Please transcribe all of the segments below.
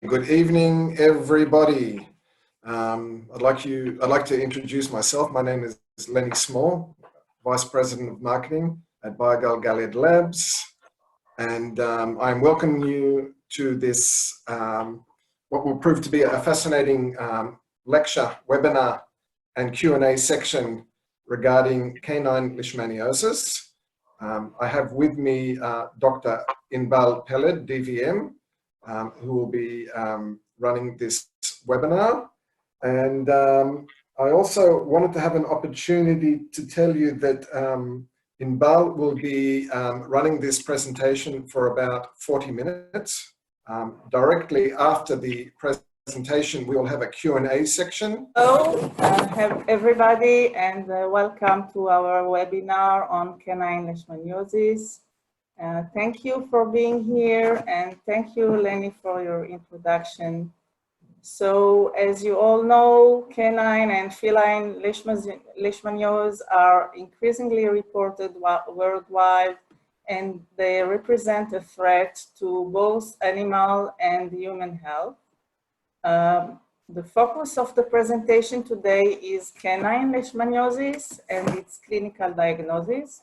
Good evening, everybody. I'd like to introduce myself. My name is Lenny Small, Vice President of Marketing at Biogal Gilead Labs, and I'm welcoming you to this what will prove to be a fascinating lecture, webinar, and Q&A section regarding canine leishmaniosis. I have with me Dr. Inbal Peled, DVM, who will be running this webinar. And I also wanted to have an opportunity to tell you that Inbal will be running this presentation for about 40 minutes. Directly after the presentation, we will have a Q&A section. Hello, everybody, and welcome to our webinar on canine leishmaniosis. Thank you for being here, and thank you, Lenny, for your introduction. So, as you all know, canine and feline leishmaniosis are increasingly reported worldwide, and they represent a threat to both animal and human health. The focus of the presentation today is canine leishmaniosis and its clinical diagnosis,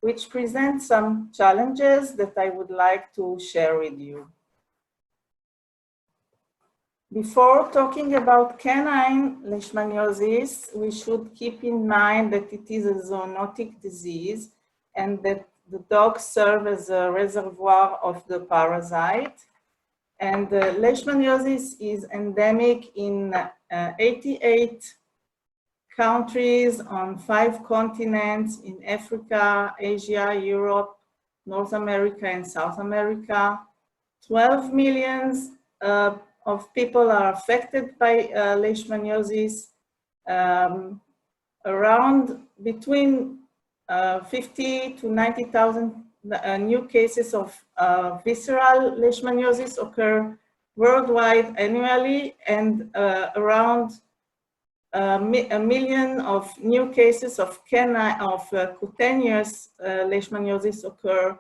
which presents some challenges that I would like to share with you. Before talking about canine leishmaniosis, we should keep in mind that it is a zoonotic disease and that the dogs serve as a reservoir of the parasite. And leishmaniosis is endemic in 88 countries on 5 continents in Africa, Asia, Europe, North America, and South America. 12 million of people are affected by leishmaniosis. Around between 50 to 90,000 new cases of visceral leishmaniosis occur worldwide annually, and around a million of new cases of cutaneous leishmaniosis occur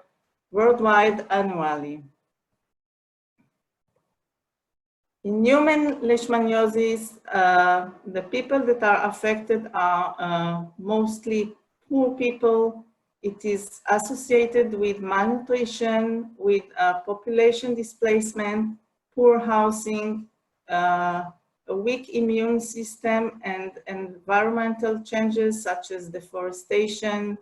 worldwide annually. In human leishmaniosis, the people that are affected are mostly poor people. It is associated with malnutrition, with population displacement, poor housing, a weak immune system, and environmental changes such as deforestation,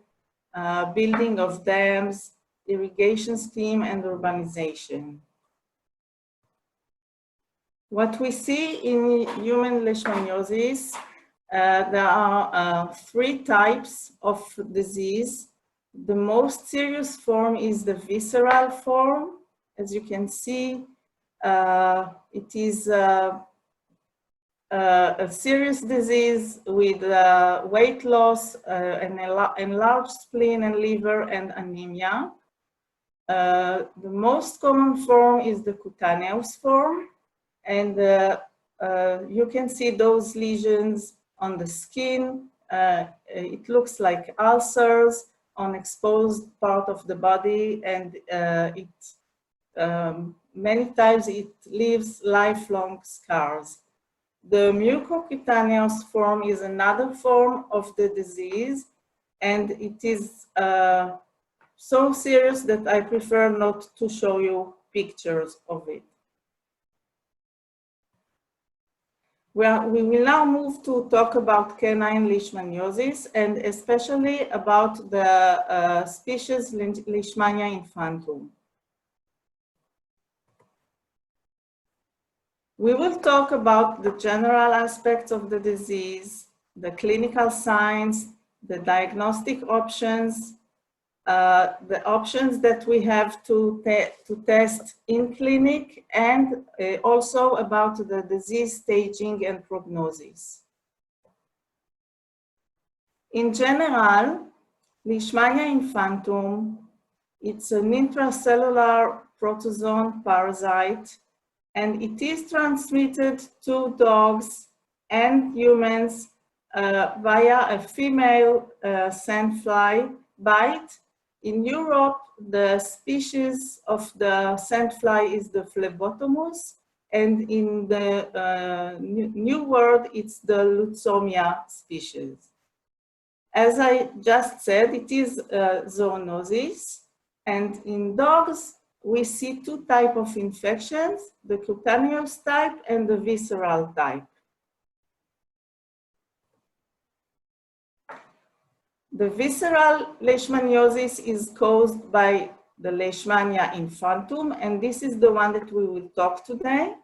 building of dams, irrigation scheme, and urbanization. What we see in human leishmaniosis, there are 3 types of disease. The most serious form is the visceral form. As you can see, it is a serious disease with weight loss, an enlarged spleen and liver, and anemia. The most common form is the cutaneous form, and you can see those lesions on the skin. It looks like ulcers on exposed part of the body, and many times it leaves lifelong scars. The mucocutaneous form is another form of the disease, and it is so serious that I prefer not to show you pictures of it. Well, we will now move to talk about canine leishmaniosis, and especially about the species Leishmania infantum. We will talk about the general aspects of the disease, the clinical signs, the diagnostic options, the options that we have to test in clinic, and also about the disease staging and prognosis. In general, Leishmania infantum, it's an intracellular protozoan parasite, and it is transmitted to dogs and humans via a female sandfly bite. In Europe, the species of the sandfly is the phlebotomus, and in the New World, it's the Lutzomia species. As I just said, it is zoonosis, and in dogs, we see two types of infections, the cutaneous type and the visceral type. The visceral leishmaniosis is caused by the Leishmania infantum, and this is the one that we will talk today.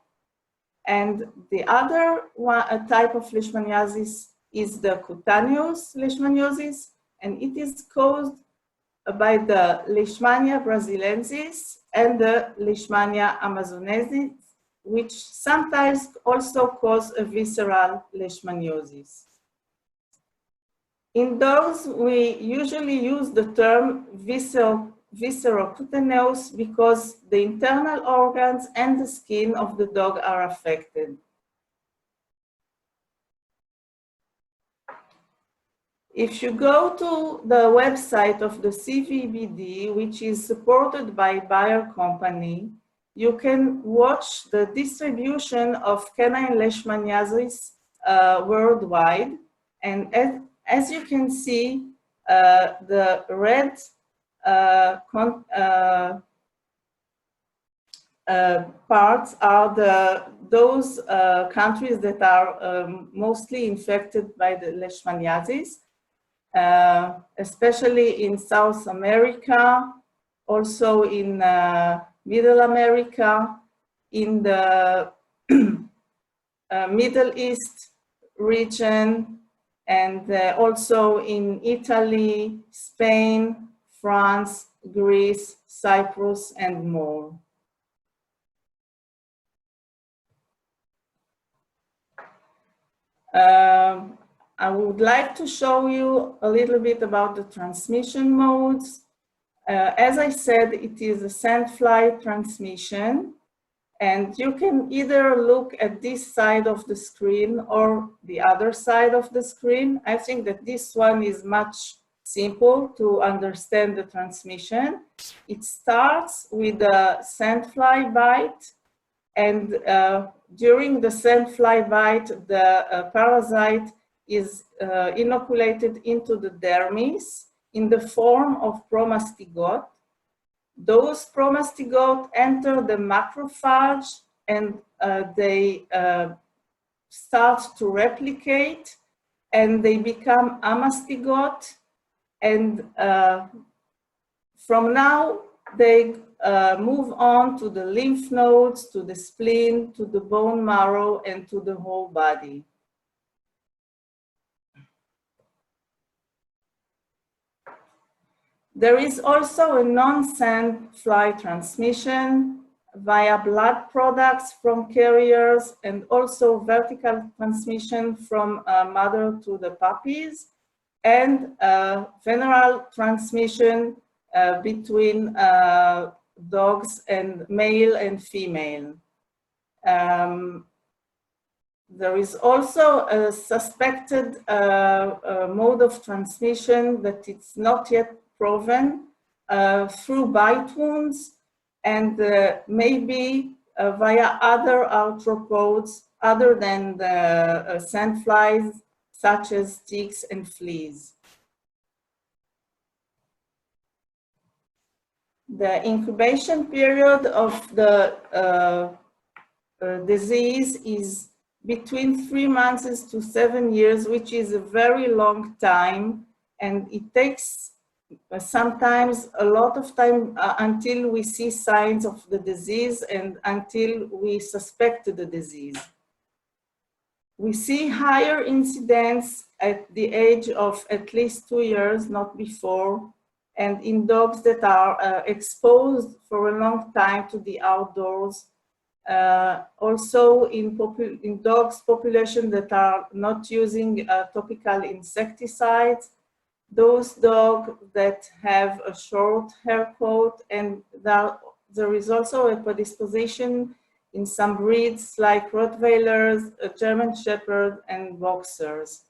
And the other type of leishmaniosis is the cutaneous leishmaniosis, and it is caused by the Leishmania brasiliensis and the Leishmania amazonesis, which sometimes also cause a visceral leishmaniosis. In dogs, we usually use the term viscerocutaneous because the internal organs and the skin of the dog are affected. If you go to the website of the CVBD, which is supported by Bayer Company, you can watch the distribution of canine leishmaniasis worldwide. And as you can see, the red parts are those countries that are mostly infected by the leishmaniasis, especially in South America, also in Middle America, in the Middle East region, and also in Italy, Spain, France, Greece, Cyprus, and more. I would like to show you a little bit about the transmission modes. As I said, it is a sandfly transmission, and you can either look at this side of the screen or the other side of the screen. I think that this one is much simple to understand the transmission. It starts with a sandfly bite, and during the sandfly bite, the parasite is inoculated into the dermis in the form of promastigote. Those promastigote enter the macrophage, and they start to replicate, and they become amastigote, and from now they move on to the lymph nodes, to the spleen, to the bone marrow, and to the whole body. There is also a non-sandfly transmission via blood products from carriers, and also vertical transmission from mother to the puppies, and venereal transmission between dogs and male and female. There is also a suspected mode of transmission that it's not yet proven through bite wounds, and maybe via other arthropods other than the sandflies, such as ticks and fleas. The incubation period of the disease is between 3 months to 7 years, which is a very long time, and it takes sometimes a lot of time until we see signs of the disease and until we suspect the disease. We see higher incidence at the age of at least 2 years, not before, and in dogs that are exposed for a long time to the outdoors. Also in dogs population that are not using topical insecticides, those dogs that have a short hair coat, and there is also a predisposition in some breeds like Rottweilers, German Shepherd, and Boxers.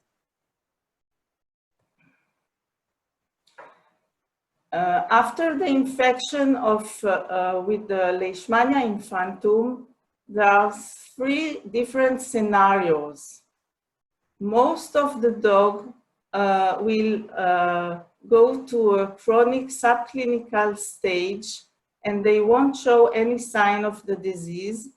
After the infection with the Leishmania infantum, there are 3 different scenarios. Most of the dog will go to a chronic subclinical stage and they won't show any sign of the disease.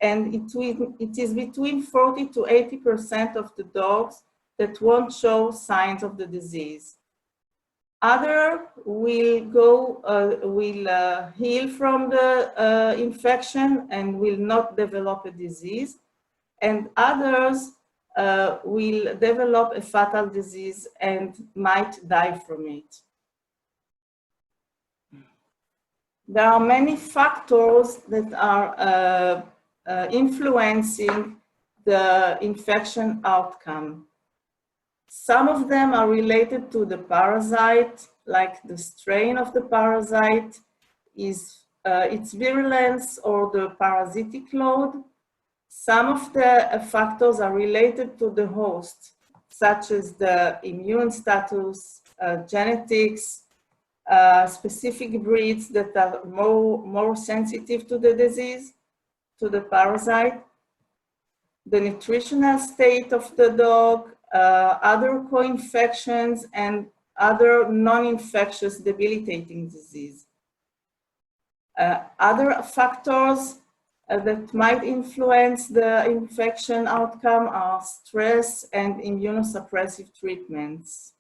And it is between 40 to 80% of the dogs that won't show signs of the disease. Other will heal from the infection and will not develop a disease. And others will develop a fatal disease and might die from it. There are many factors that are influencing the infection outcome. Some of them are related to the parasite, like the strain of the parasite, its virulence or the parasitic load. Some of the factors are related to the host, such as the immune status, genetics, specific breeds that are more sensitive to the disease, to the parasite, the nutritional state of the dog, other co-infections, and other non-infectious debilitating disease. Other factors that might influence the infection outcome are stress and immunosuppressive treatments.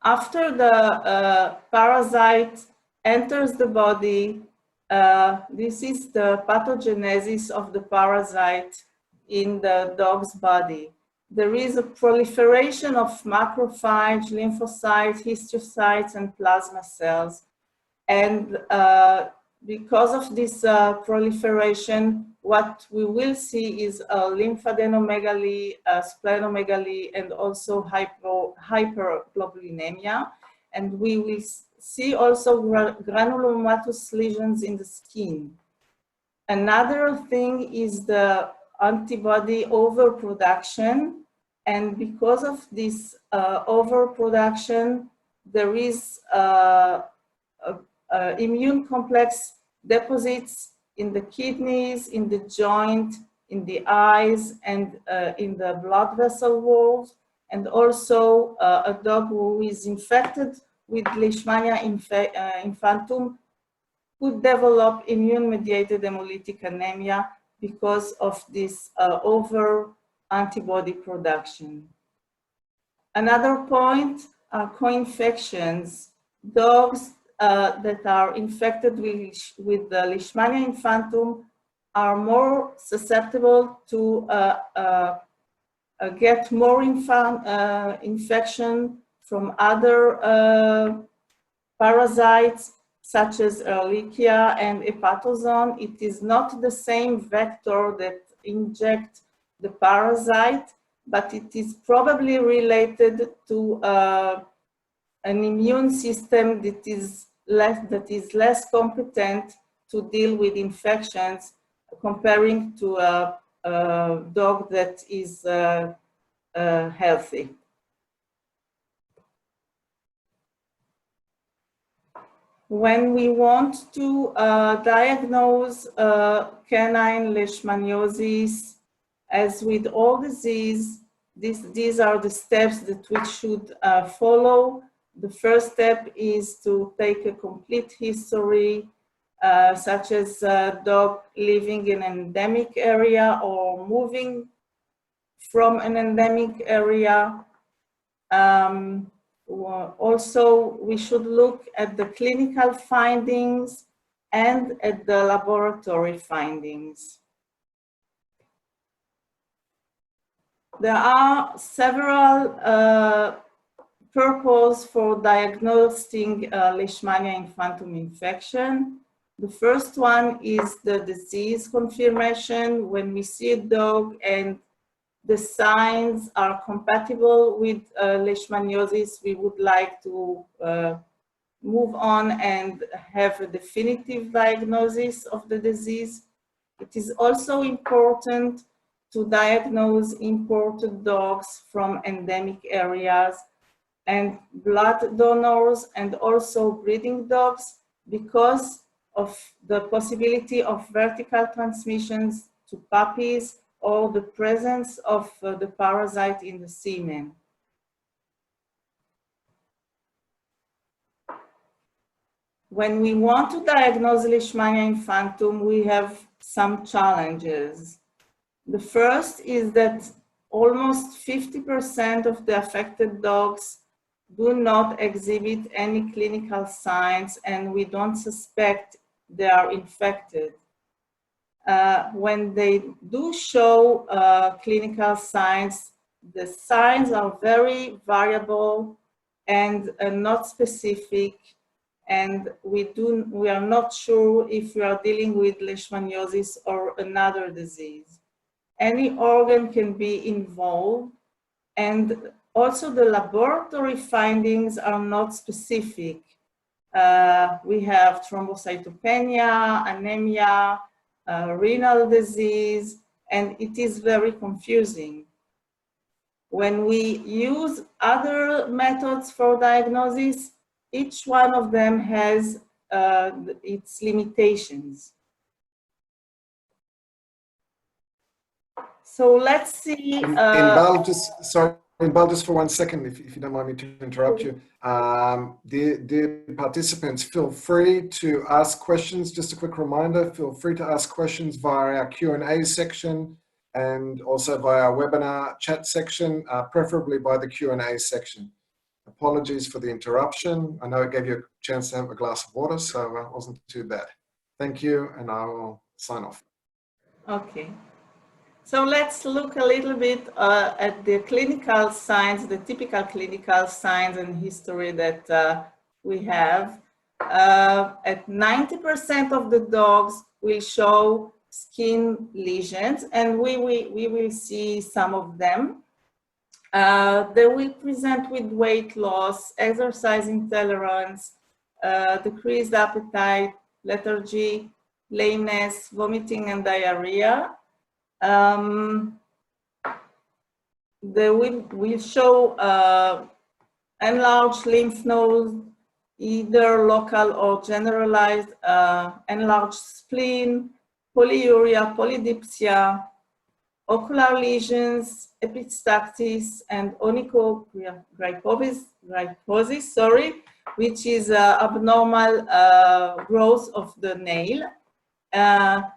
After the parasite enters the body, this is the pathogenesis of the parasite in the dog's body. There is a proliferation of macrophages, lymphocytes, histiocytes, and plasma cells. And because of this proliferation, what we will see is lymphadenomegaly, splenomegaly, and also hyperglobulinemia. And we will see also granulomatous lesions in the skin. Another thing is the antibody overproduction. And because of this overproduction, there is immune complex deposits in the kidneys, in the joint, in the eyes, and in the blood vessel walls. And also a dog who is infected with Leishmania infantum could develop immune-mediated hemolytic anemia because of this over antibody production. Another point are co-infections. Dogs that are infected with the Leishmania infantum are more susceptible to get more infection from other parasites, such as Ehrlichia and hepatozoon. It is not the same vector that injects the parasite, but it is probably related to an immune system that is less competent to deal with infections, comparing to a dog that is healthy. When we want to diagnose canine leishmaniosis, as with all disease, these are the steps that we should follow. The first step is to take a complete history, such as a dog living in an endemic area or moving from an endemic area. Also, we should look at the clinical findings and at the laboratory findings. There are several purposes for diagnosing Leishmania infantum infection. The first one is the disease confirmation. When we see a dog and the signs are compatible with leishmaniosis, we would like to move on and have a definitive diagnosis of the disease. It is also important to diagnose imported dogs from endemic areas and blood donors, and also breeding dogs, because of the possibility of vertical transmissions to puppies or the presence of the parasite in the semen. When we want to diagnose Leishmania infantum, we have some challenges. The first is that almost 50% of the affected dogs do not exhibit any clinical signs, and we don't suspect they are infected. When they do show clinical signs, the signs are very variable and not specific, and we are not sure if we are dealing with leishmaniosis or another disease. Any organ can be involved, and also the laboratory findings are not specific. We have thrombocytopenia, anemia, renal disease, and it is very confusing. When we use other methods for diagnosis, each one of them has its limitations. So let's see. Inbal, just for 1 second, if you don't mind me to interrupt you. Dear participants, feel free to ask questions. Just a quick reminder, feel free to ask questions via our Q&A section and also via our webinar chat section, preferably by the Q&A section. Apologies for the interruption. I know it gave you a chance to have a glass of water, so it wasn't too bad. Thank you, and I will sign off. Okay. So let's look a little bit at the clinical signs, the typical clinical signs and history that we have. At 90% of the dogs will show skin lesions, and we will see some of them. They will present with weight loss, exercise intolerance, decreased appetite, lethargy, lameness, vomiting, and diarrhea. They will show enlarged lymph nodes, either local or generalized, enlarged spleen, polyuria, polydipsia, ocular lesions, epistaxis, and onychogryposis, which is abnormal growth of the nail.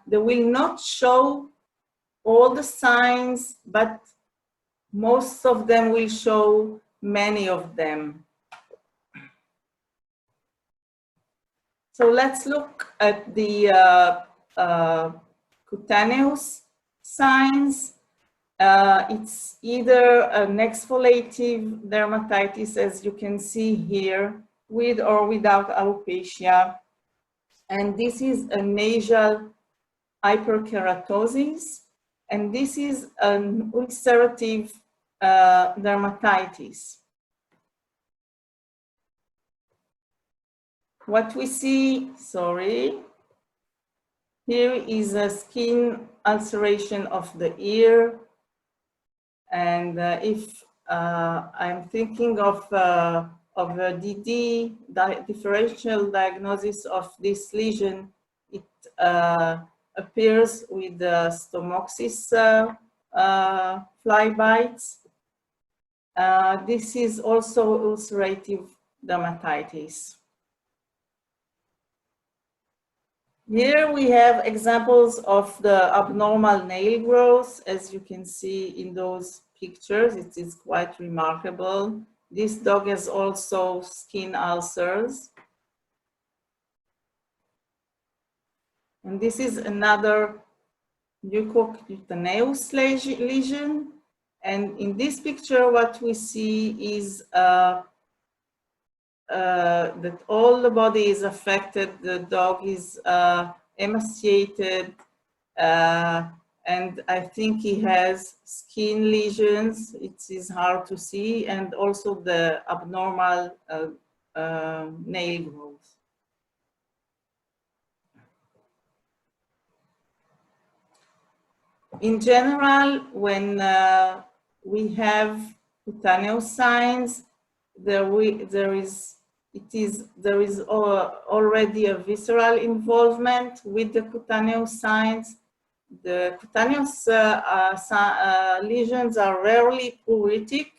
They will not show all the signs, but most of them will show many of them. So let's look at the cutaneous signs. It's either an exfoliative dermatitis, as you can see here, with or without alopecia. And this is a nasal hyperkeratosis. And this is an ulcerative dermatitis. What we see, here is a skin ulceration of the ear. And if I'm thinking of a DD, differential diagnosis of this lesion, it appears with the Stomoxis fly bites. This is also ulcerative dermatitis. Here we have examples of the abnormal nail growth. As you can see in those pictures, it is quite remarkable. This dog has also skin ulcers. And this is another mucocutaneous lesion. And in this picture, what we see is that all the body is affected. The dog is emaciated, and I think he has skin lesions. It is hard to see, and also the abnormal nail growth. In general, when we have cutaneous signs, there is already a visceral involvement with the cutaneous signs. The cutaneous lesions are rarely pruritic,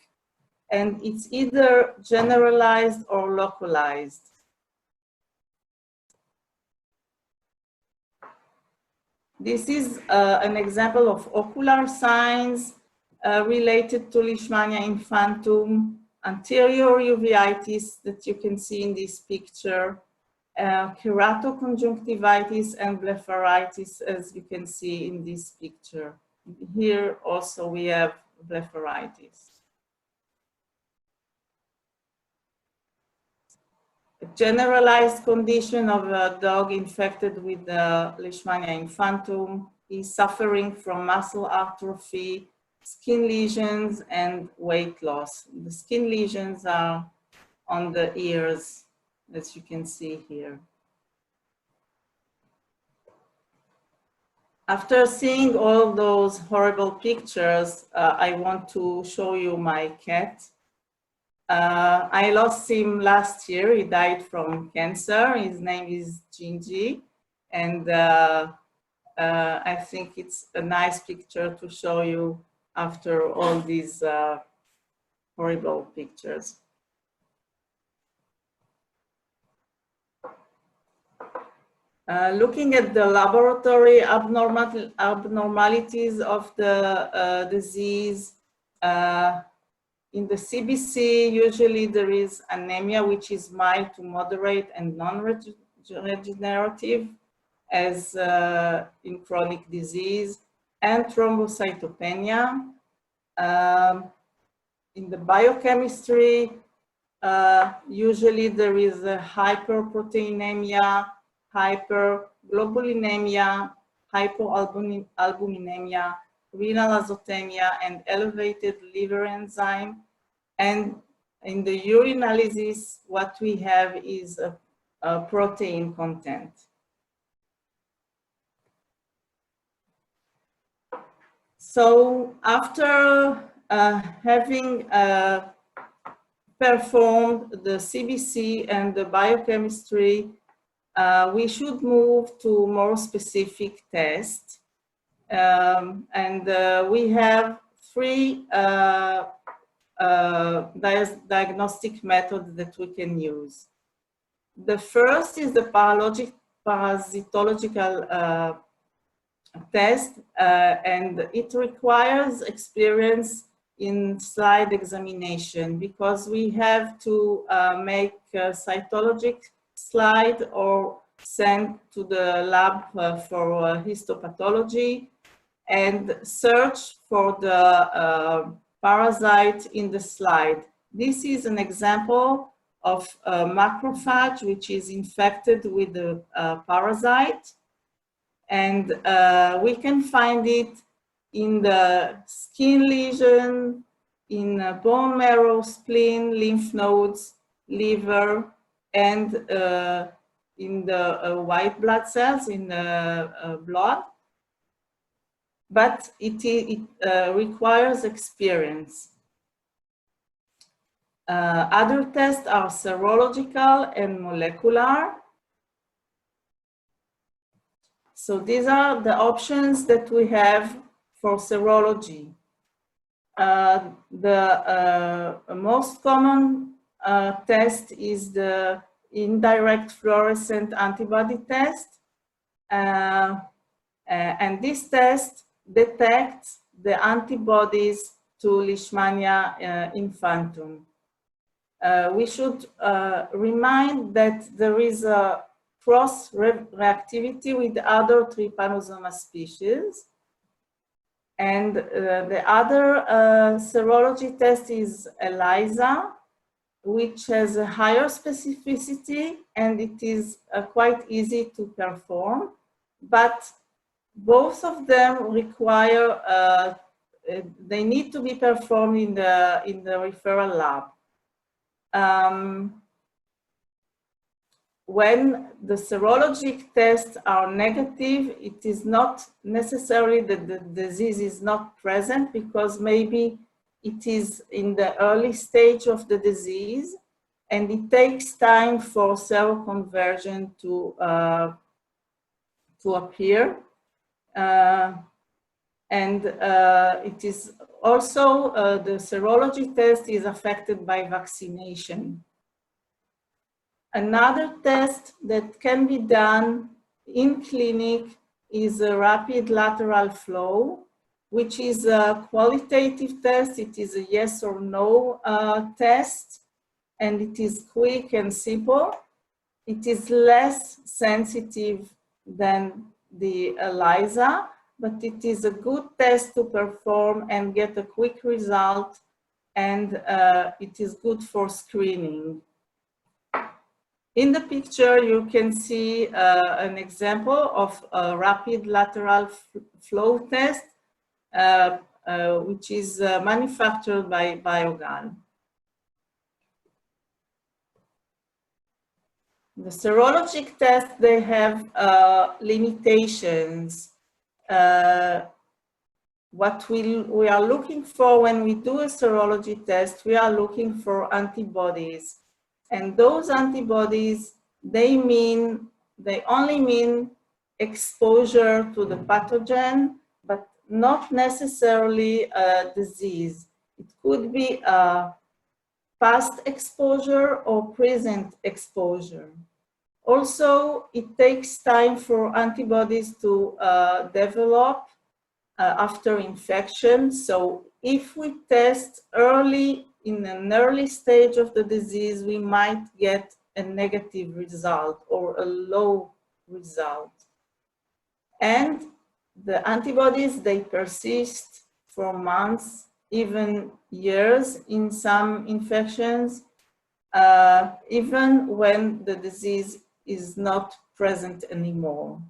and it's either generalized or localized. This is an example of ocular signs related to Leishmania infantum, anterior uveitis that you can see in this picture, keratoconjunctivitis and blepharitis, as you can see in this picture. Here also we have blepharitis. A generalized condition of a dog infected with Leishmania infantum is suffering from muscle atrophy, skin lesions, and weight loss. The skin lesions are on the ears, as you can see here. After seeing all those horrible pictures, I want to show you my cat. I lost him last year. He died from cancer. His name is Gingy, and I think it's a nice picture to show you after all these horrible pictures. Looking at the laboratory abnormalities of the disease, in the CBC, usually there is anemia, which is mild to moderate and non-regenerative, as in chronic disease, and thrombocytopenia. In the biochemistry, usually there is a hyperproteinemia, hyperglobulinemia, hypoalbuminemia, renal azotemia, and elevated liver enzyme. And in the urinalysis, what we have is a protein content. So after having performed the CBC and the biochemistry, we should move to more specific tests. We have three diagnostic methods that we can use. The first is the parasitological test, and it requires experience in slide examination because we have to make a cytologic slide or send to the lab for histopathology and search for the parasite in the slide. This is an example of a macrophage which is infected with the parasite, and we can find it in the skin lesion, in bone marrow, spleen, lymph nodes, liver, and in the white blood cells in the blood. But it requires experience. Other tests are serological and molecular. So these are the options that we have for serology. The most common test is the indirect fluorescent antibody test. And this test detects the antibodies to Leishmania infantum. We should remind that there is a cross-reactivity with other Trypanosoma species. And the other serology test is ELISA, which has a higher specificity, and it is quite easy to perform. But both of them require, they need to be performed in the referral lab. When the serologic tests are negative, it is not necessary that the disease is not present, because maybe it is in the early stage of the disease, and it takes time for seroconversion to appear. It is also, the serology test is affected by vaccination. Another test that can be done in clinic is a rapid lateral flow, which is a qualitative test. It is a yes or no test, and it is quick and simple. It is less sensitive than the ELISA, but it is a good test to perform and get a quick result, and it is good for screening. In the picture, you can see an example of a rapid lateral flow test, which is manufactured by Biogal. The serologic tests, they have limitations. What we are looking for when we do a serology test, we are looking for antibodies. And those antibodies, they only mean exposure to the pathogen, but not necessarily a disease. It could be a past exposure or present exposure. Also, it takes time for antibodies to develop after infection. So if we test early, in an early stage of the disease, we might get a negative result or a low result. And the antibodies, they persist for months, even years in some infections, even when the disease is not present anymore.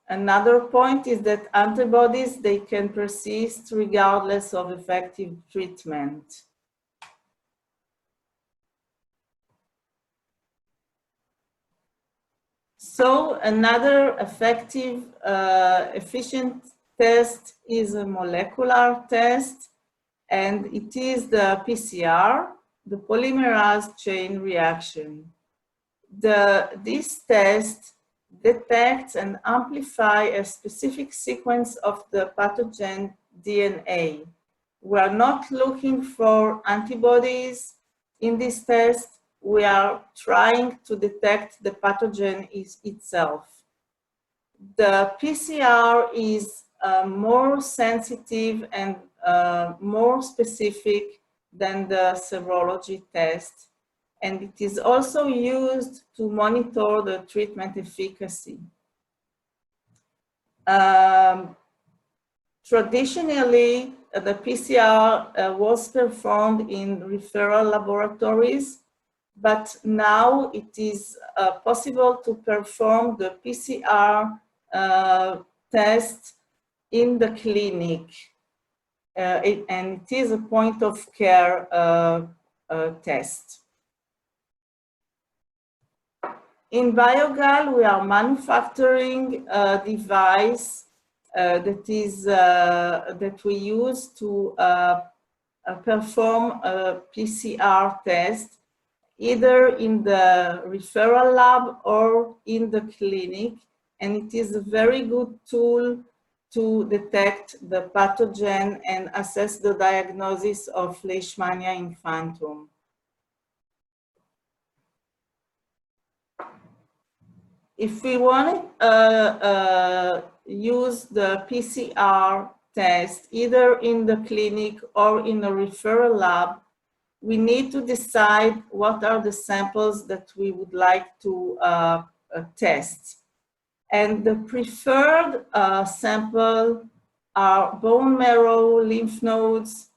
Another point is that antibodies, they can persist regardless of effective treatment. So another effective, efficient test is a molecular test, and it is the PCR, the polymerase chain reaction. This test detects and amplifies a specific sequence of the pathogen DNA. We are not looking for antibodies in this test. We are trying to detect the pathogen itself. The PCR is more sensitive and more specific than the serology test. And it is also used to monitor the treatment efficacy. Traditionally, the PCR was performed in referral laboratories, but now it is possible to perform the PCR test in the clinic. And it is a point of care test. In Biogal, we are manufacturing a device that we use to perform a PCR test, either in the referral lab or in the clinic. And it is a very good tool to detect the pathogen and assess the diagnosis of Leishmania infantum. If we want to use the PCR test, either in the clinic or in a referral lab, we need to decide what are the samples that we would like to test. And the preferred sample are bone marrow, lymph nodes,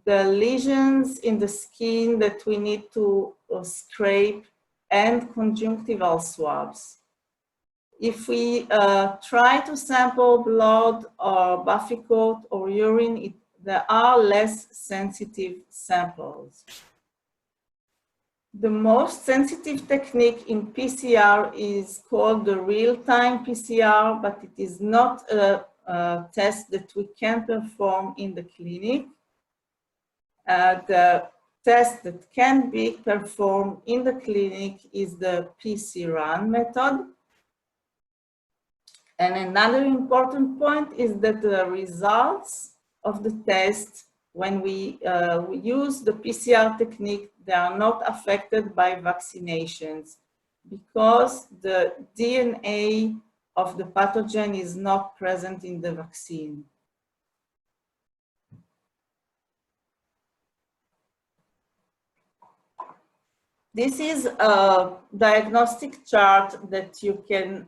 the lesions in the skin that we need to scrape, and conjunctival swabs. If we try to sample blood or buffy coat or urine, there are less sensitive samples. The most sensitive technique in PCR is called the real-time PCR, but it is not a tests that we can perform in the clinic. The test that can be performed in the clinic is the PC run method. And another important point is that the results of the test, when we use the PCR technique, they are not affected by vaccinations because the DNA of the pathogen is not present in the vaccine. This is a diagnostic chart that you can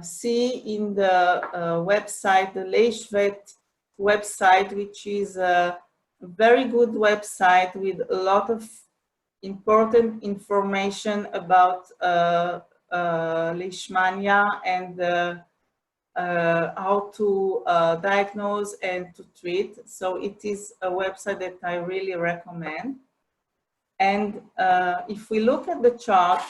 see in the website, the LeishVet website, which is a very good website with a lot of important information about Leishmania and how to diagnose and to treat. So it is a website that I really recommend. And if we look at the chart,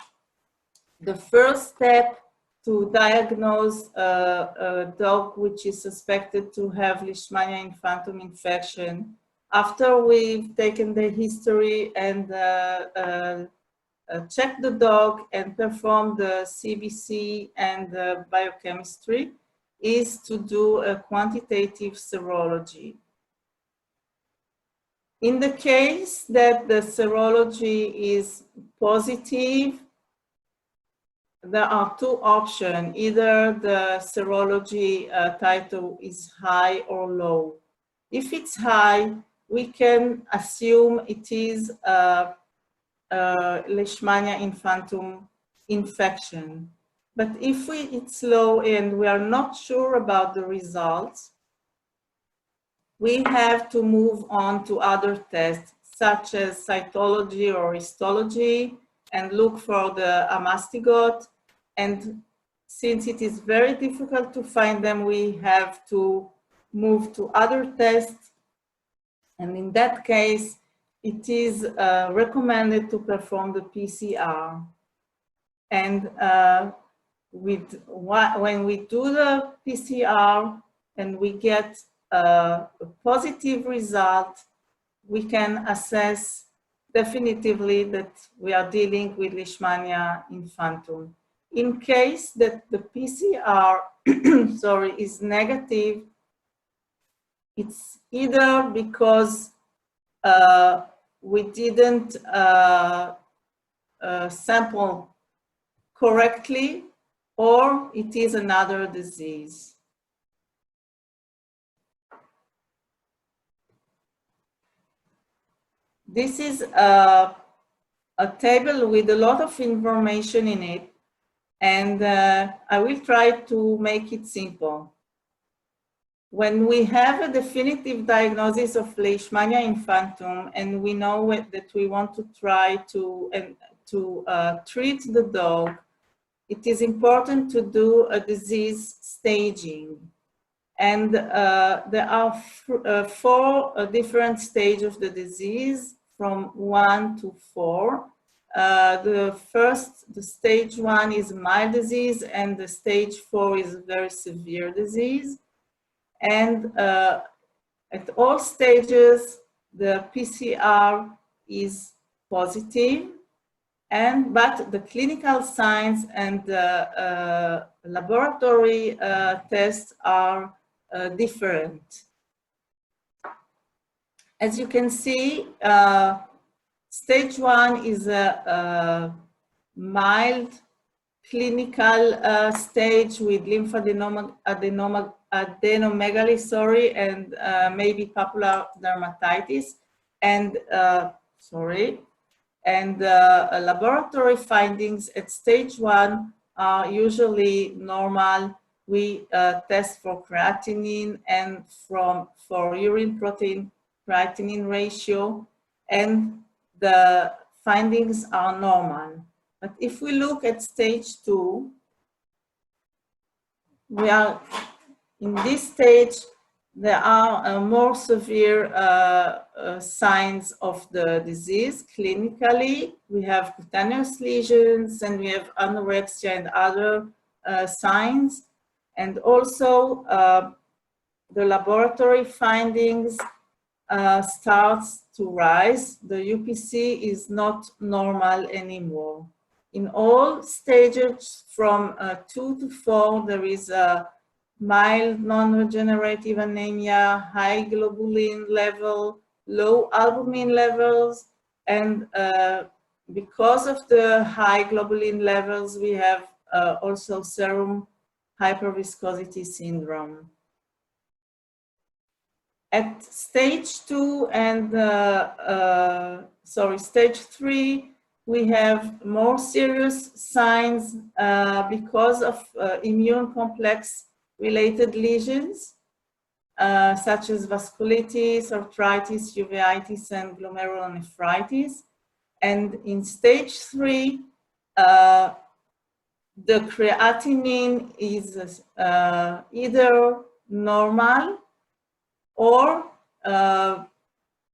the first step to diagnose a dog which is suspected to have Leishmania infantum infection, after we've taken the history and checked the dog and performed the CBC and the biochemistry, is to do a quantitative serology. In the case that the serology is positive, there are two options. Either the serology titer is high or low. If it's high, we can assume it is a Leishmania infantum infection. But if it's low and we are not sure about the results, we have to move on to other tests, such as cytology or histology, and look for the amastigot. And since it is very difficult to find them, we have to move to other tests. And in that case, it is recommended to perform the PCR. And when we do the PCR and we get a positive result, we can assess definitively that we are dealing with Leishmania infantum. In case that the PCR is negative, it's either because we didn't sample correctly, or it is another disease. This is a table with a lot of information in it, and I will try to make it simple. When we have a definitive diagnosis of Leishmania infantum and we know that we want to try to treat the dog, it is important to do a disease staging. And there are four different stages of the disease, from 1 to 4. The stage 1 is mild disease, and the stage 4 is very severe disease. And at all stages, the PCR is positive, but the clinical signs and the laboratory tests are different. As you can see, stage 1 is a mild clinical stage with lymphadenoma-adenomegaly, and maybe papular dermatitis, and laboratory findings at stage 1 are usually normal. We test for creatinine and for urine protein creatinine ratio, and the findings are normal. But if we look at stage 2, we are in this stage, there are more severe signs of the disease. Clinically, we have cutaneous lesions and we have anorexia and other signs. And also the laboratory findings starts to rise, the UPC is not normal anymore. In all stages from 2 to 4, there is a mild non-regenerative anemia, high globulin level, low albumin levels, and because of the high globulin levels, we have also serum hyperviscosity syndrome. At stage 2 and stage 3, we have more serious signs because of immune complex related lesions, such as vasculitis, arthritis, uveitis, and glomerulonephritis. And in stage 3, the creatinine is either normal or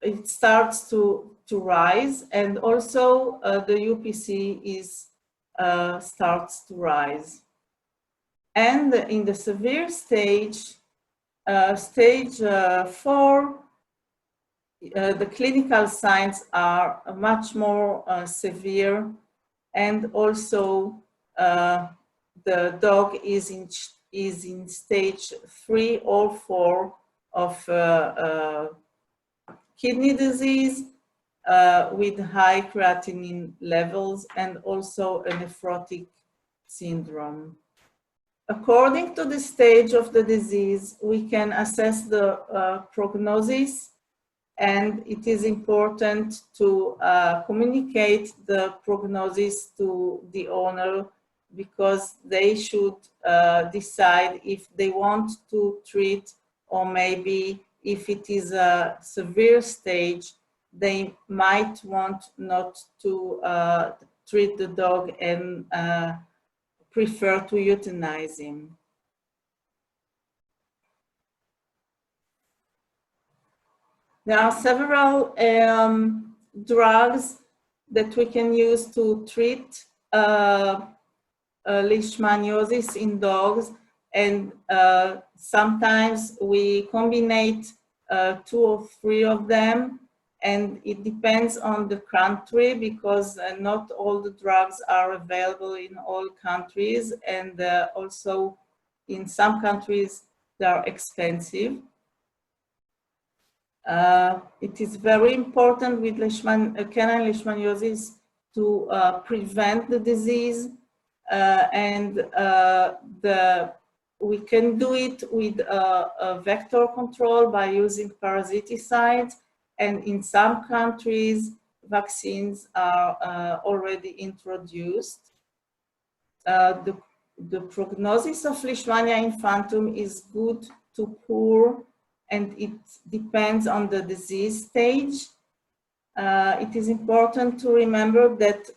it starts to rise, and also the UPC is starts to rise. And in the severe stage, stage 4, the clinical signs are much more severe, and also the dog is in stage 3 or 4 of kidney disease with high creatinine levels and also a nephrotic syndrome. According to the stage of the disease, we can assess the prognosis, and it is important to communicate the prognosis to the owner, because they should decide if they want to treat, or maybe if it is a severe stage, they might want not to treat the dog and prefer to euthanize him. There are several drugs that we can use to treat leishmaniosis in dogs, and sometimes we combine 2 or 3 of them, and it depends on the country, because not all the drugs are available in all countries, and also in some countries they are expensive. It is very important with canine leishmaniosis to prevent the disease, and we can do it with a vector control by using parasiticides, and in some countries vaccines are already introduced. The prognosis of Leishmania infantum is good to poor, and it depends on the disease stage. It is important to remember that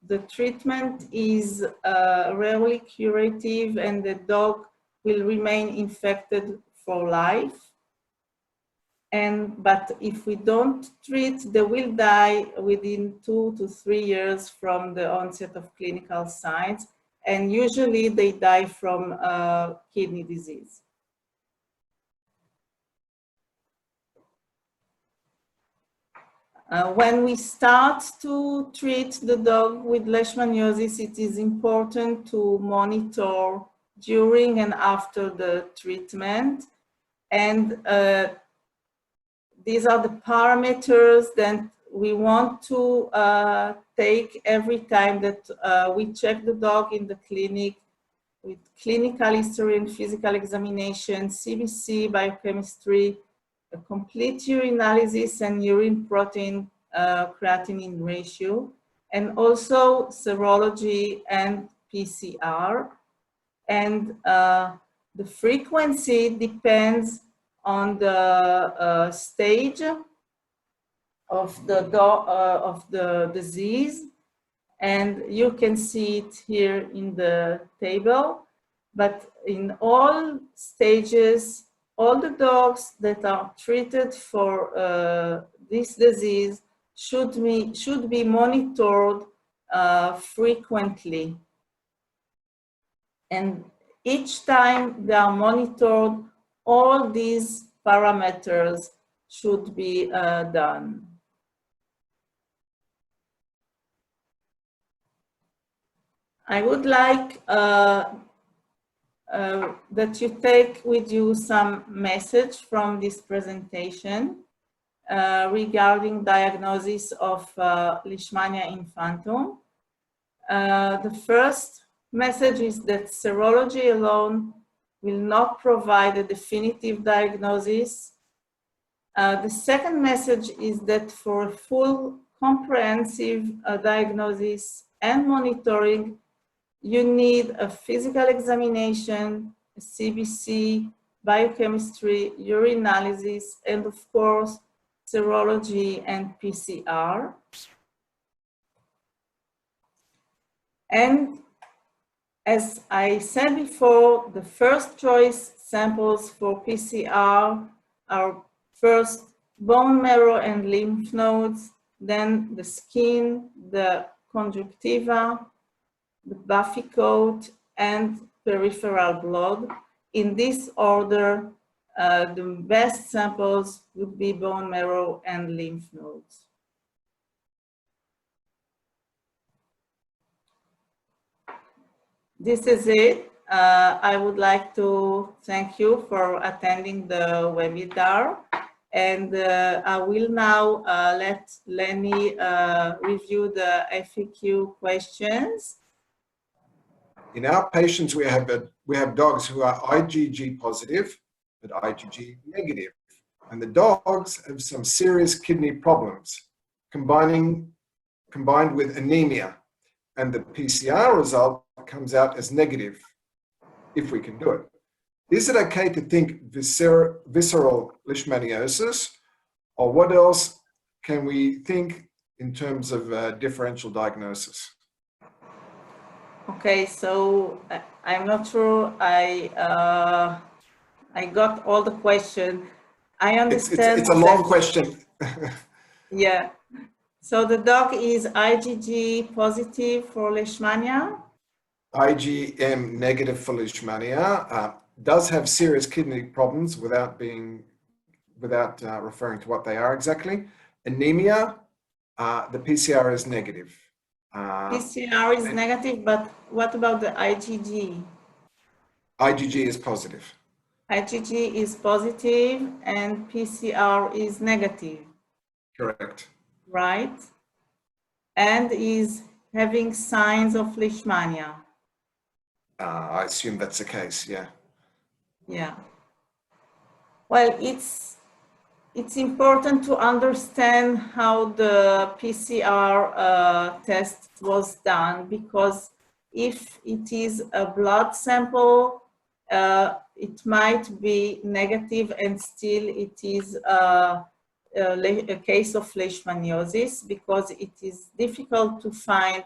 the treatment is rarely curative, and the dog will remain infected for life. But if we don't treat, they will die within 2 to 3 years from the onset of clinical signs, and usually they die from kidney disease. When we start to treat the dog with leishmaniosis, it is important to monitor during and after the treatment. And these are the parameters that we want to take every time that we check the dog in the clinic, with clinical history and physical examination, CBC, biochemistry, a complete urinalysis and urine protein creatinine ratio, and also serology and PCR. And the frequency depends on the stage of the disease, and you can see it here in the table. But in all stages, all the dogs that are treated for this disease should be monitored frequently. And each time they are monitored, all these parameters should be done. I would like that you take with you some message from this presentation regarding diagnosis of Leishmania infantum. The first message is that serology alone will not provide a definitive diagnosis. The second message is that for a full comprehensive diagnosis and monitoring, you need a physical examination, a CBC, biochemistry, urinalysis, and of course, serology and PCR. And as I said before, the first choice samples for PCR are first bone marrow and lymph nodes, then the skin, the conjunctiva, the buffy coat, and peripheral blood. In this order, the best samples would be bone marrow and lymph nodes. This is it. I would like to thank you for attending the webinar. And I will now let Lenny review the FAQ questions. In our patients, we have dogs who are IgG positive, but IgG negative. And the dogs have some serious kidney problems, combined with anemia. And the PCR result comes out as negative, if we can do it. Is it okay to think visceral leishmaniosis, or what else can we think in terms of differential diagnosis? Okay, so I'm not sure I got all the question. I understand. It's a long question. Yeah. So the dog is IgG positive for Leishmania? IgM negative for Leishmania, does have serious kidney problems without referring to what they are exactly. Anemia, the PCR is negative. PCR is negative, but what about the IgG? IgG is positive. IgG is positive and PCR is negative. Correct. Right? And is having signs of Leishmania. I assume that's the case, yeah. Yeah. Well, it's important to understand how the PCR test was done, because if it is a blood sample, it might be negative and still it is a case of leishmaniosis, because it is difficult to find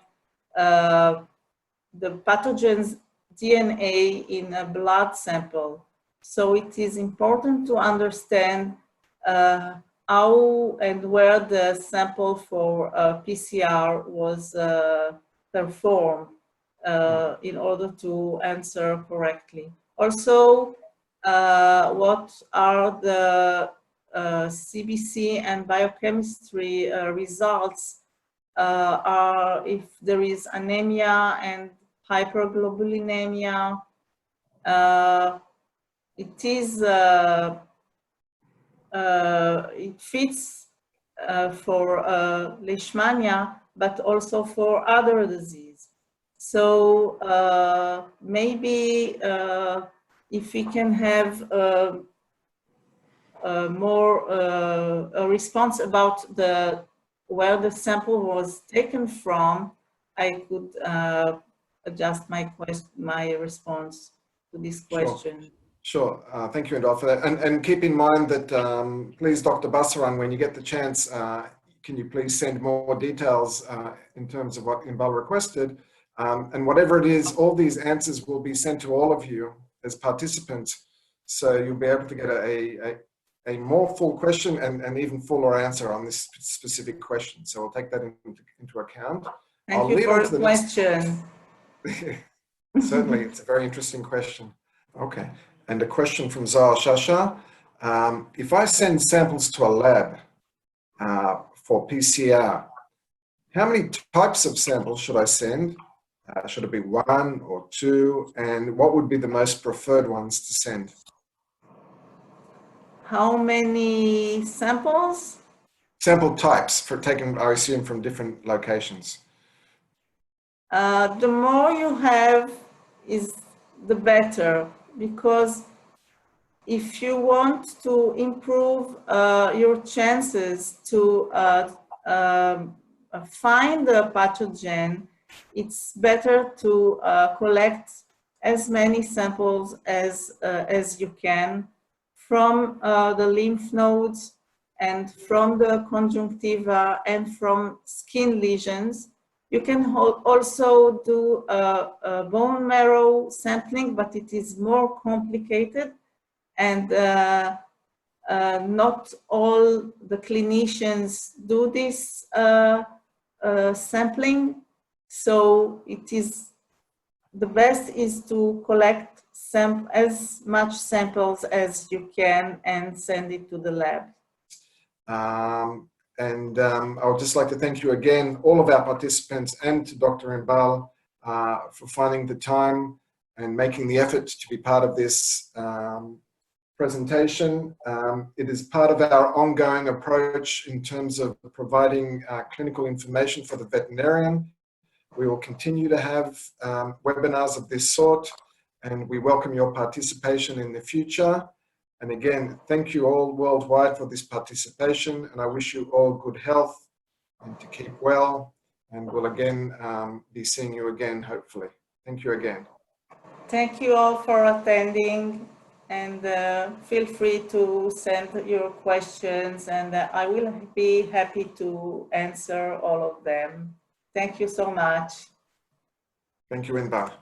the pathogen's DNA in a blood sample. So it is important to understand how and where the sample for PCR was performed in order to answer correctly. Also, what are the CBC and biochemistry results are if there is anemia and hyperglobulinemia. It fits for Leishmania, but also for other disease. So maybe if we can have a response about where the sample was taken from, I could adjust my response to this question. Sure. Thank you, Inbal, for that. And keep in mind that, please, Dr. Bassaran, when you get the chance, can you please send more details in terms of what Inbal requested? And whatever it is, all these answers will be sent to all of you as participants. So you'll be able to get a more full question and even fuller answer on this specific question. So I'll take that into account. Thank you for the question. Certainly, it's a very interesting question. Okay. And a question from Zahra Shasha. If I send samples to a lab for PCR, how many types of samples should I send? Should it be 1 or 2? And what would be the most preferred ones to send? How many samples? Sample types for taken, I assume, from different locations. The more you have is the better, because if you want to improve your chances to find the pathogen, it's better to collect as many samples as you can from the lymph nodes and from the conjunctiva and from skin lesions. You can also do bone marrow sampling, but it is more complicated, and not all the clinicians do this sampling. So it is the best is to collect as much samples as you can and send it to the lab. I would just like to thank you again, all of our participants, and to Dr. Inbal for finding the time and making the effort to be part of this presentation. It is part of our ongoing approach in terms of providing clinical information for the veterinarian. We will continue to have webinars of this sort, and we welcome your participation in the future. And again, thank you all worldwide for this participation, and I wish you all good health and to keep well, and we'll again be seeing you again, hopefully. Thank you again. Thank you all for attending, and feel free to send your questions, and I will be happy to answer all of them. Thank you so much. Thank you, Inbal.